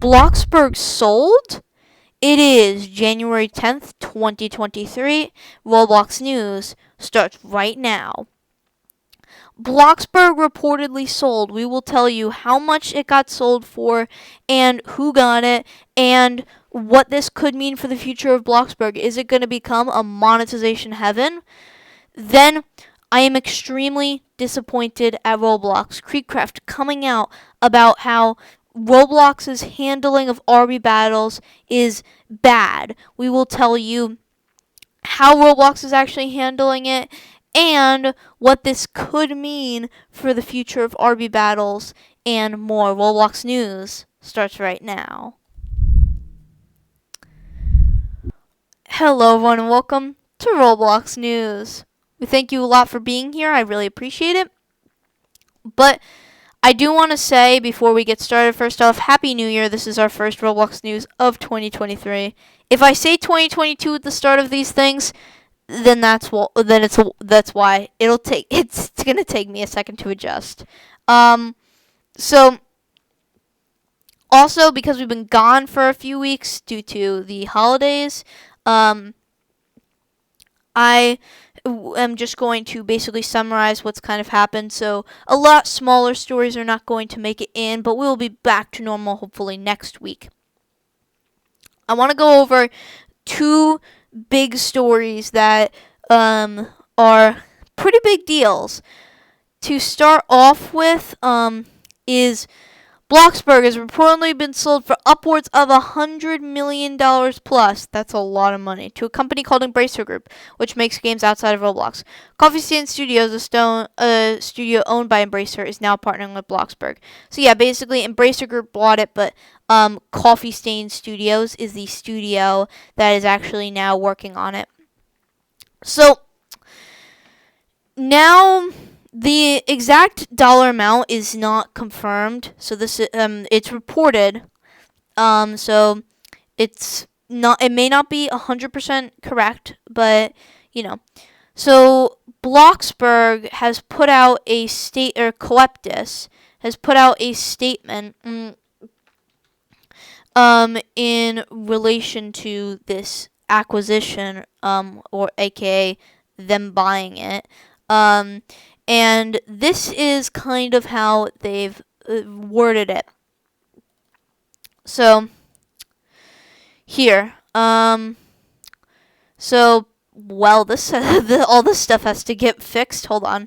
Bloxburg sold? It is January 10th, 2023. Roblox News starts right now. Bloxburg reportedly sold. We will tell you how much it got sold for and who got it and what this could mean for the future of Bloxburg. Is it going to become a monetization heaven? Then I am extremely disappointed at Roblox. Creekcraft coming out about how Roblox's handling of RB battles is bad. We will tell you how Roblox is actually handling it and what this could mean for the future of RB battles and more. Roblox News starts right now. Hello everyone and welcome to Roblox News. We thank you a lot for being here. I really appreciate it. But I do want to say before we get started, first off, Happy New Year. This is our first Roblox News of 2023. If I say 2022 at the start of these things, then that's why it's gonna take me a second to adjust. So also because we've been gone for a few weeks due to the holidays, I am just going to basically summarize what's kind of happened. So a lot smaller stories are not going to make it in, but we'll be back to normal hopefully next week. I want to go over two big stories that are pretty big deals. To start off with is Bloxburg has reportedly been sold for upwards of $100 million plus. That's a lot of money. To a company called Embracer Group, which makes games outside of Roblox. Coffee Stain Studios, a studio owned by Embracer, is now partnering with Bloxburg. So yeah, basically Embracer Group bought it, but Coffee Stain Studios is the studio that is actually now working on it. So now the exact dollar amount is not confirmed. So this it's reported. So it's not. It may not be 100% correct, but you know. So Bloxburg has put out a Coeptus has put out a statement in relation to this acquisition, or aka them buying it. And this is kind of how they've worded it. So here, so well, this all this stuff has to get fixed. Hold on.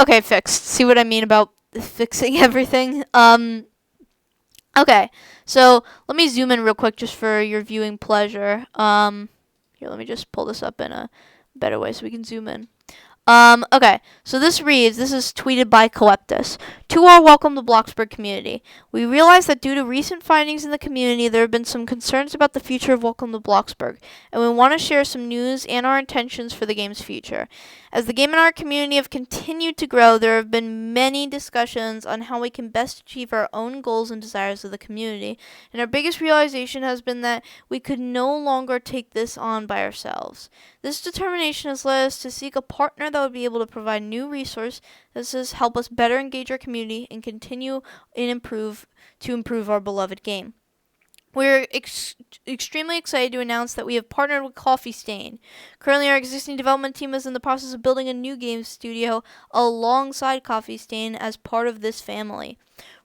Okay, fixed. See what I mean about fixing everything? Okay, so let me zoom in real quick just for your viewing pleasure. Here, let me just pull this up in a better way so we can zoom in. Okay, so this is tweeted by Coeptus. To our Welcome to Bloxburg community, we realize that due to recent findings in the community, there have been some concerns about the future of Welcome to Bloxburg, and we want to share some news and our intentions for the game's future. As the game and our community have continued to grow, there have been many discussions on how we can best achieve our own goals and desires of the community, and our biggest realization has been that we could no longer take this on by ourselves. This determination has led us to seek a partner that would be able to provide new resources that help us better engage our community and continue and improve our beloved game. We're extremely excited to announce that we have partnered with Coffee Stain. Currently, our existing development team is in the process of building a new game studio alongside Coffee Stain as part of this family.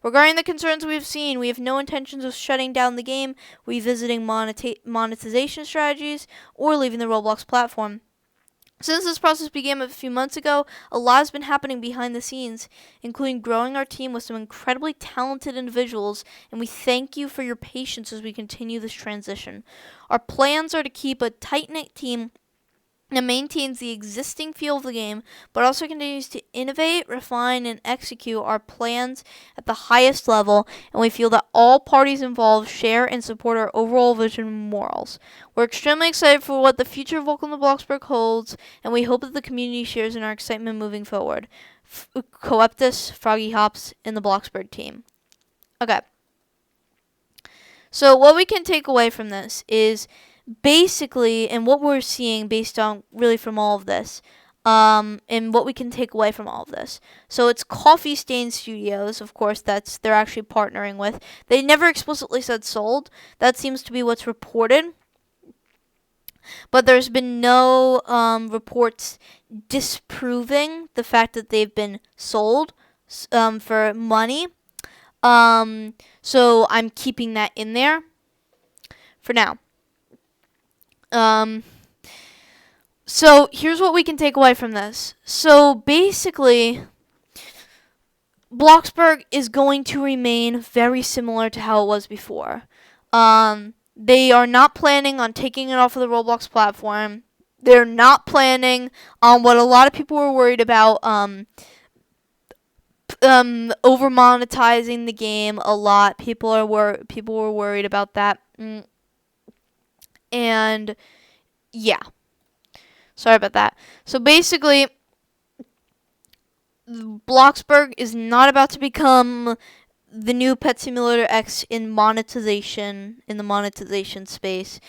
Regarding the concerns we've seen, we have no intentions of shutting down the game, revisiting monetization strategies, or leaving the Roblox platform. Since this process began a few months ago, a lot has been happening behind the scenes, including growing our team with some incredibly talented individuals, and we thank you for your patience as we continue this transition. Our plans are to keep a tight-knit team that maintains the existing feel of the game, but also continues to innovate, refine, and execute our plans at the highest level, and we feel that all parties involved share and support our overall vision and morals. We're extremely excited for what the future of Welcome to Bloxburg holds, and we hope that the community shares in our excitement moving forward. Coeptus, Froggy Hops, and the Bloxburg team. Okay. So what we can take away from this is basically, and what we're seeing based on really from all of this, and what we can take away from all of this. So it's Coffee Stain Studios, of course, they're actually partnering with. They never explicitly said sold. That seems to be what's reported. But there's been no reports disproving the fact that they've been sold for money. So I'm keeping that in there for now. So here's what we can take away from this. So basically, Bloxburg is going to remain very similar to how it was before. They are not planning on taking it off of the Roblox platform. They're not planning on what a lot of people were worried about, over monetizing the game a lot. People were worried about that. And yeah. Sorry about that. So basically, Bloxburg is not about to become the new Pet Simulator X in the monetization space.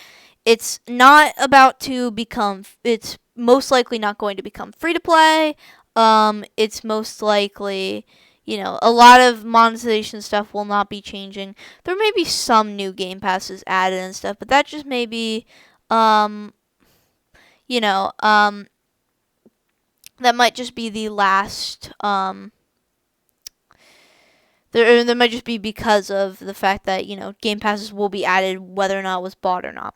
It's not about to become, it's most likely not going to become free to play. It's most likely, a lot of monetization stuff will not be changing. There may be some new game passes added and stuff, but that just may be, that might just be the last, there might just be because of the fact that, game passes will be added whether or not it was bought or not.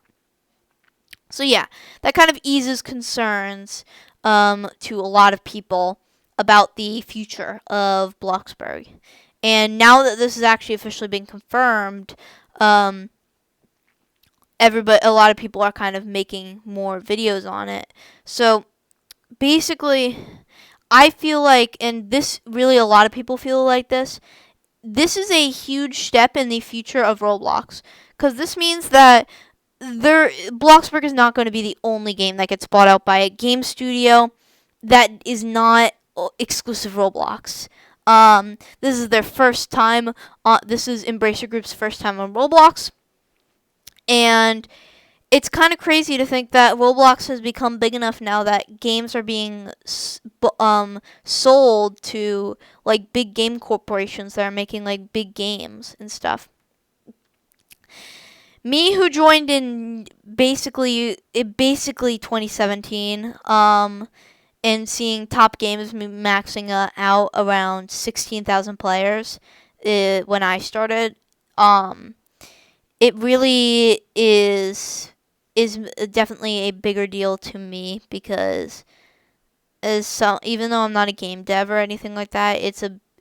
So yeah, that kind of eases concerns to a lot of people about the future of Bloxburg. And now that this has actually officially been confirmed, a lot of people are kind of making more videos on it. So basically, I feel like, and this really a lot of people feel like this is a huge step in the future of Roblox, because this means that Bloxburg is not going to be the only game that gets bought out by a game studio that is not exclusive Roblox. This is their first time. This is Embracer Group's first time on Roblox, and it's kind of crazy to think that Roblox has become big enough now that games are being sold to like big game corporations that are making like big games and stuff. Me, who joined in basically 2017, and seeing top games maxing out around 16,000 players when I started, it really is definitely a bigger deal to me, because even though I'm not a game dev or anything like that,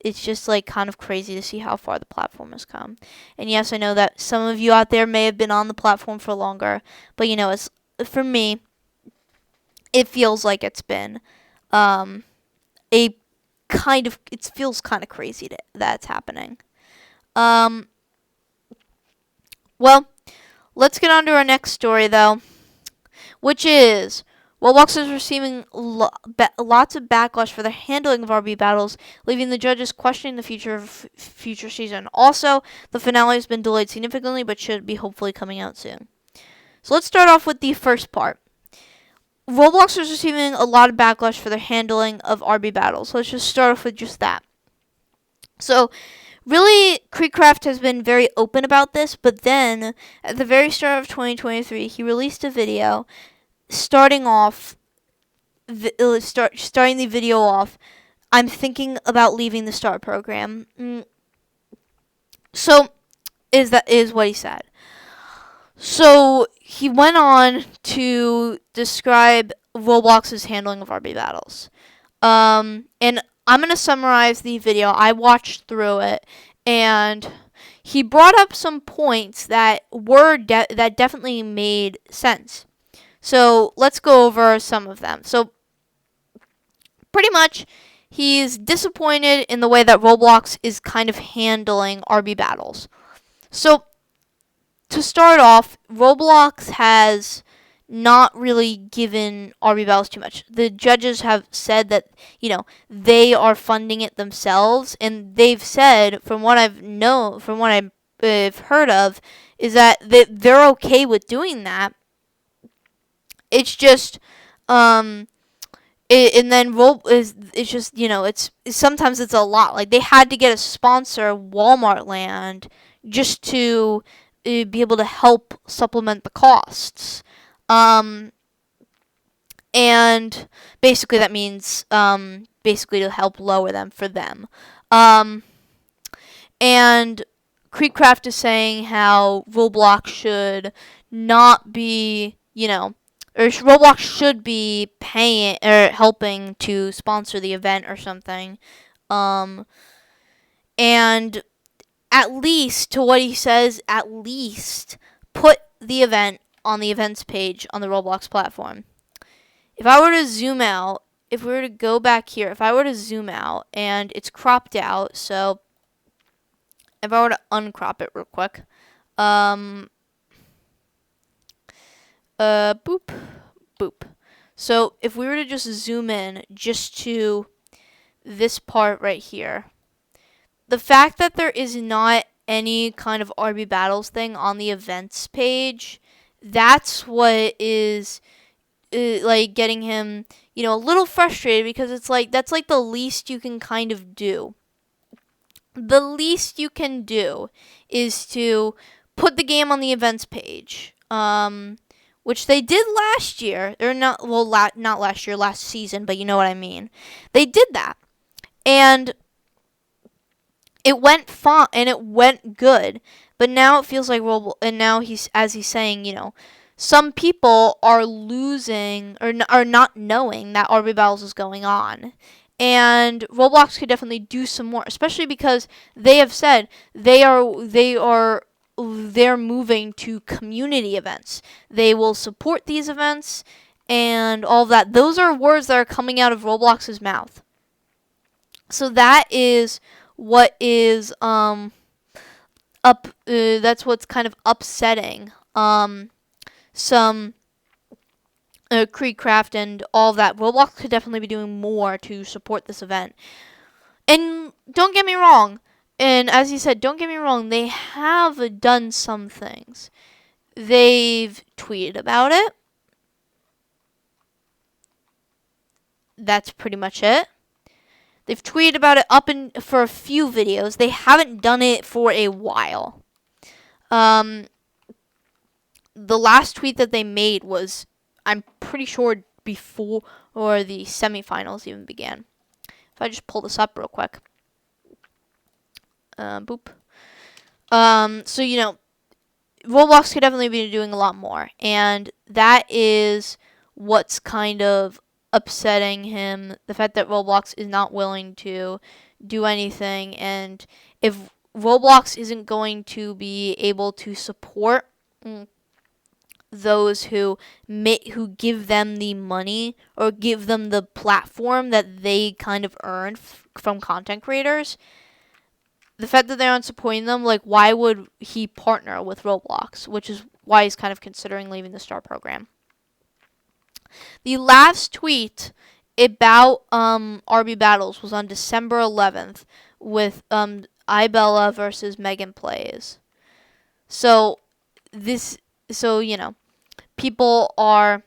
it's just like kind of crazy to see how far the platform has come. And yes, I know that some of you out there may have been on the platform for longer, but it's, for me, it feels like it's been it feels kind of crazy that's happening. Well, let's get on to our next story, though, which is Roblox is receiving lots of backlash for their handling of RB battles, leaving the judges questioning the future of future season. Also, the finale has been delayed significantly, but should be hopefully coming out soon. So let's start off with the first part. Roblox is receiving a lot of backlash for their handling of RB battles. Let's just start off with just that. So, really, Creekcraft has been very open about this, but then, at the very start of 2023, he released a video starting the video off, I'm thinking about leaving the STAR program. So, is what he said. So, he went on to describe Roblox's handling of RB battles. And I'm going to summarize the video. I watched through it, and he brought up some points that that definitely made sense. So let's go over some of them. So pretty much, he's disappointed in the way that Roblox is kind of handling RB battles. So to start off, Roblox has not really given RB battles too much. The judges have said that, they are funding it themselves, and they've said, from what I've heard of, is that they're okay with doing that. It's just, and then it's just, it's sometimes it's a lot. Like they had to get a sponsor, Walmart Land, just to be able to help supplement the costs. Um, and basically that means basically to help lower them for them. Um, and Creekcraft is saying how Roblox should not be, or Roblox should be paying or helping to sponsor the event or something. Um, and at least, to what he says, at least put the event on the events page on the Roblox platform. If I were to zoom out, if we were to go back here, if I were to zoom out, and it's cropped out, so if I were to uncrop it real quick, boop, boop. So if we were to just zoom in just to this part right here, the fact that there is not any kind of RB Battles thing on the events page, that's what is like getting him, a little frustrated, because it's like that's like the least you can kind of do. The least you can do is to put the game on the events page, which they did last year. Or not, well, not last year, last season, but you know what I mean. They did that, and it went fine, and it went good. But now it feels like and now he's saying, some people are losing or are not knowing that RB Battles is going on. And Roblox could definitely do some more, especially because they have said they're moving to community events. They will support these events and all of that. Those are words that are coming out of Roblox's mouth. So that is what is that's what's kind of upsetting some Creekcraft and all of that. Roblox could definitely be doing more to support this event. And don't get me wrong, and as he said, don't get me wrong, they have done some things. They've tweeted about it. That's pretty much it. They've tweeted about it for a few videos. They haven't done it for a while. The last tweet that they made was, I'm pretty sure, before the semifinals even began. If I just pull this up real quick. Boop. So, Roblox could definitely be doing a lot more. And that is what's kind of upsetting him. The fact that Roblox is not willing to do anything. And if Roblox isn't going to be able to support those who give them the money or give them the platform that they kind of earned from content creators, the fact that they aren't supporting them, like, why would he partner with Roblox? Which is why he's kind of considering leaving the STAR program. The last tweet about RB Battles was on December 11th with Ibella versus Megan Plays. So people are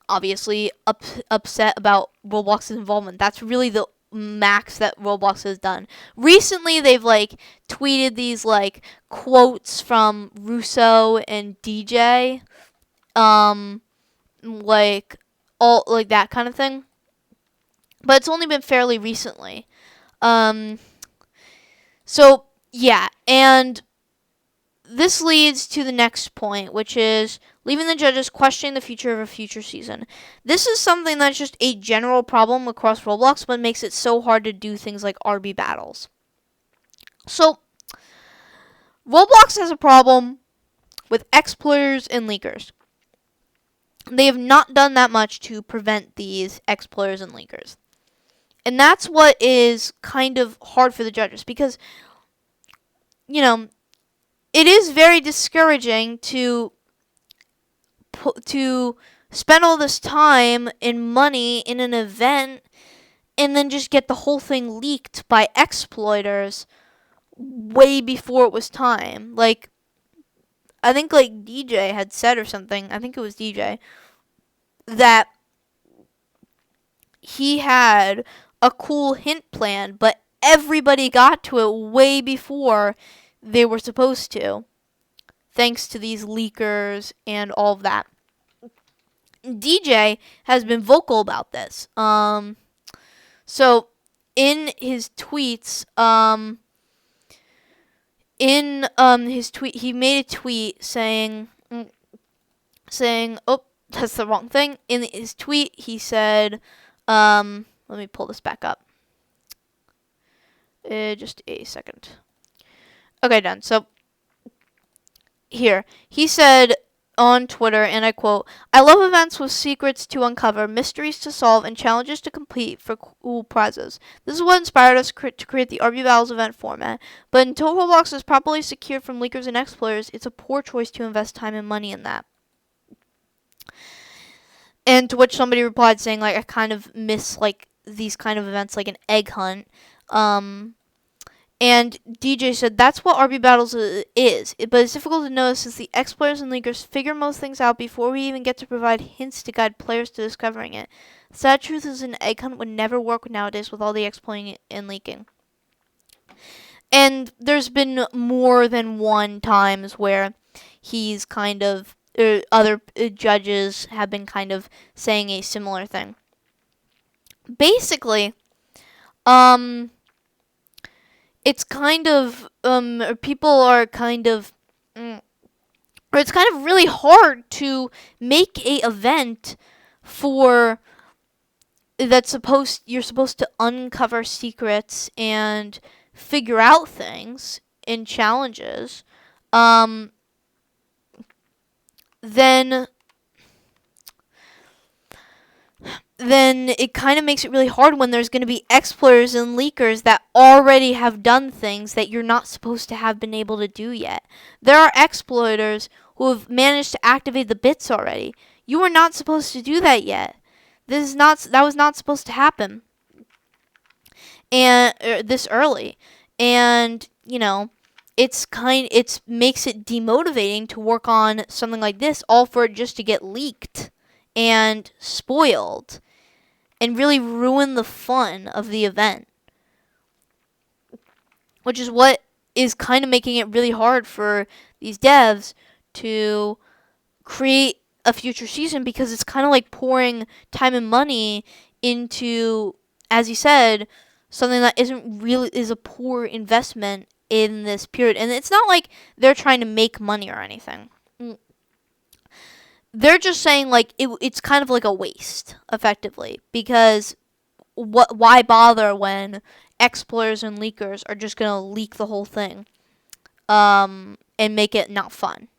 obviously upset about Roblox's involvement. That's really the max that Roblox has done. Recently, they've tweeted these quotes from Russo and DJ, all that kind of thing. But it's only been fairly recently. So yeah, and this leads to the next point, which is leaving the judges questioning the future of a future season. This is something that's just a general problem across Roblox, but makes it so hard to do things like RB Battles. So, Roblox has a problem with exploiters and leakers. They have not done that much to prevent these exploiters and leakers. And that's what is kind of hard for the judges, because, it is very discouraging to spend all this time and money in an event and then just get the whole thing leaked by exploiters way before it was time. I think DJ had said or something, I think it was DJ, that he had a cool hint plan, but everybody got to it way before they were supposed to, thanks to these leakers and all of that. DJ has been vocal about this. So in his tweets, his tweet, he made a tweet saying, oh, that's the wrong thing. In his tweet, he said, let me pull this back up. Just a second. Okay, done. So here, he said on Twitter, and I quote, "I love events with secrets to uncover, mysteries to solve, and challenges to complete for cool prizes. This is what inspired us to create the RB Battles event format. But until Roblox is properly secured from leakers and exploiters, it's a poor choice to invest time and money in that." And to which somebody replied saying, like, I kind of miss, like, these kind of events, like an egg hunt. And DJ said, that's what RB Battles is, but it's difficult to know since the exploiters and leakers figure most things out before we even get to provide hints to guide players to discovering it. The sad truth is an egg hunt would never work nowadays with all the exploiting and leaking. And there's been more than one times where he's kind of, other judges have been kind of saying a similar thing. Basically, it's kind of, people are kind of, or it's kind of really hard to make a event for, you're supposed to uncover secrets and figure out things in challenges, then it kind of makes it really hard when there's going to be exploiters and leakers that already have done things that you're not supposed to have been able to do yet. There are exploiters who have managed to activate the bits already. You were not supposed to do that yet. That was not supposed to happen. And this early. And, it makes it demotivating to work on something like this, all for it just to get leaked and spoiled and really ruin the fun of the event, which is what is kind of making it really hard for these devs to create a future season, because it's kind of like pouring time and money into, as you said, something that is a poor investment in this period. And it's not like they're trying to make money or anything. They're just saying, like, it's kind of like a waste, effectively, because why bother when exploiters and leakers are just going to leak the whole thing, and make it not fun.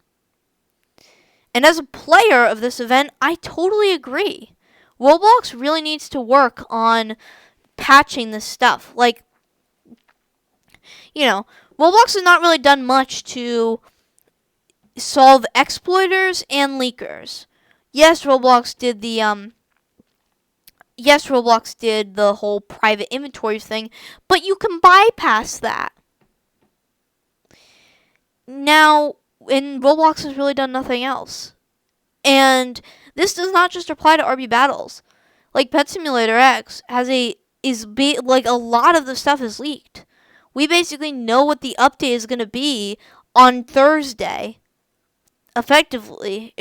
And as a player of this event, I totally agree. Roblox really needs to work on patching this stuff. Like, Roblox has not really done much to solve exploiters and leakers. Yes, Roblox did the whole private inventory thing, but you can bypass that. Now, and Roblox has really done nothing else. And this does not just apply to RB Battles. Like, Pet Simulator X like, a lot of the stuff is leaked. We basically know what the update is going to be on Thursday, effectively,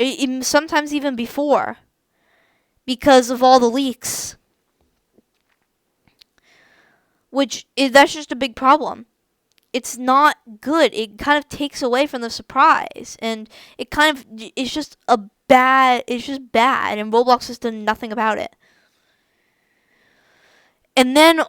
sometimes even before, because of all the leaks. That's just a big problem. It's not good. It kind of takes away from the surprise, and it's just bad, and Roblox has done nothing about it. And then,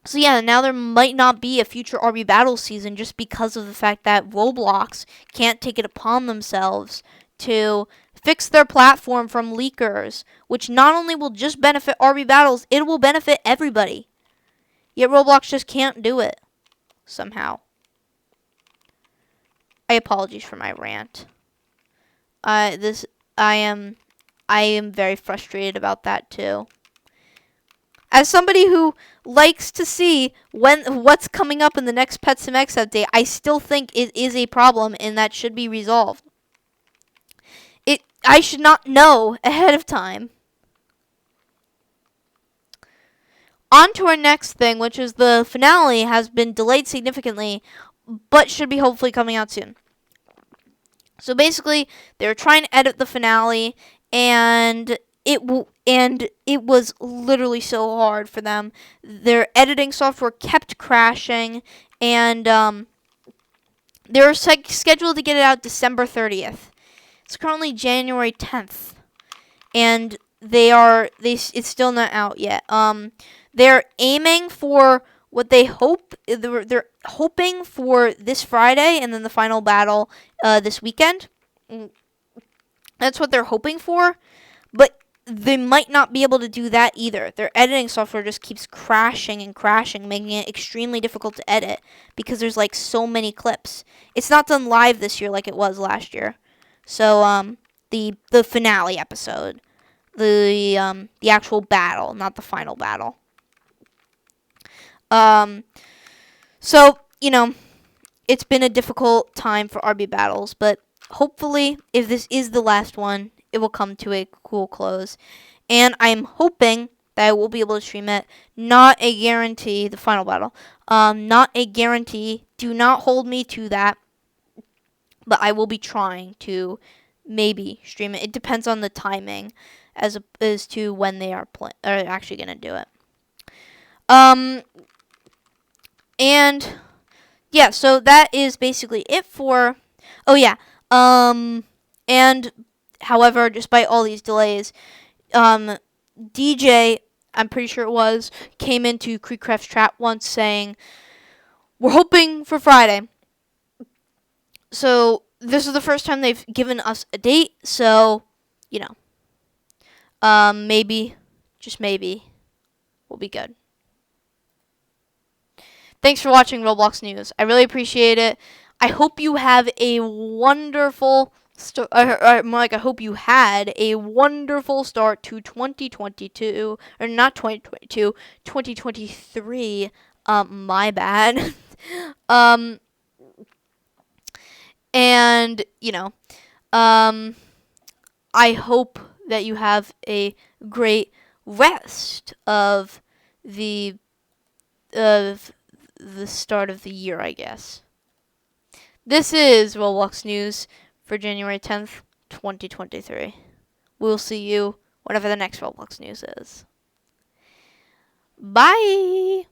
so yeah, now there might not be a future RB Battle season just because of the fact that Roblox can't take it upon themselves to fix their platform from leakers, which not only will just benefit RB Battles, it will benefit everybody. Yet Roblox just can't do it, somehow. I apologize for my rant. I am very frustrated about that too. As somebody who likes to see what's coming up in the next Pet Sim X update, I still think it is a problem and that should be resolved. I should not know ahead of time. On to our next thing, which is the finale has been delayed significantly, but should be hopefully coming out soon. So basically, they were trying to edit the finale, and it was literally so hard for them. Their editing software kept crashing, and they were scheduled to get it out December 30th. It's currently January 10th, and it's still not out yet. They're aiming for what they hope. They're hoping for this Friday, and then the final battle this weekend. That's what they're hoping for, but they might not be able to do that either. Their editing software just keeps crashing and crashing, making it extremely difficult to edit because there's like so many clips. It's not done live this year like it was last year. So the finale episode, the actual battle, not the final battle. So it's been a difficult time for RB battles, but hopefully, if this is the last one, it will come to a cool close. And I'm hoping that I will be able to stream it. Not a guarantee, the final battle. Not a guarantee. Do not hold me to that. But I will be trying to maybe stream it. It depends on the timing as to when they are actually going to do it. And yeah, so that is basically it for. Oh yeah. And however, despite all these delays, DJ, I'm pretty sure it was, came into Creekcraft's chat once saying, "We're hoping for Friday." So this is the first time they've given us a date. So maybe, just maybe, we'll be good. Thanks for watching Roblox News. I really appreciate it. I hope you have a wonderful I hope you had a wonderful start to 2022, or not 2022, 2023. My bad. And I hope that you have a great rest of the start of the year, I guess. This is Roblox News for January 10th, 2023. We'll see you whenever the next Roblox News is. Bye!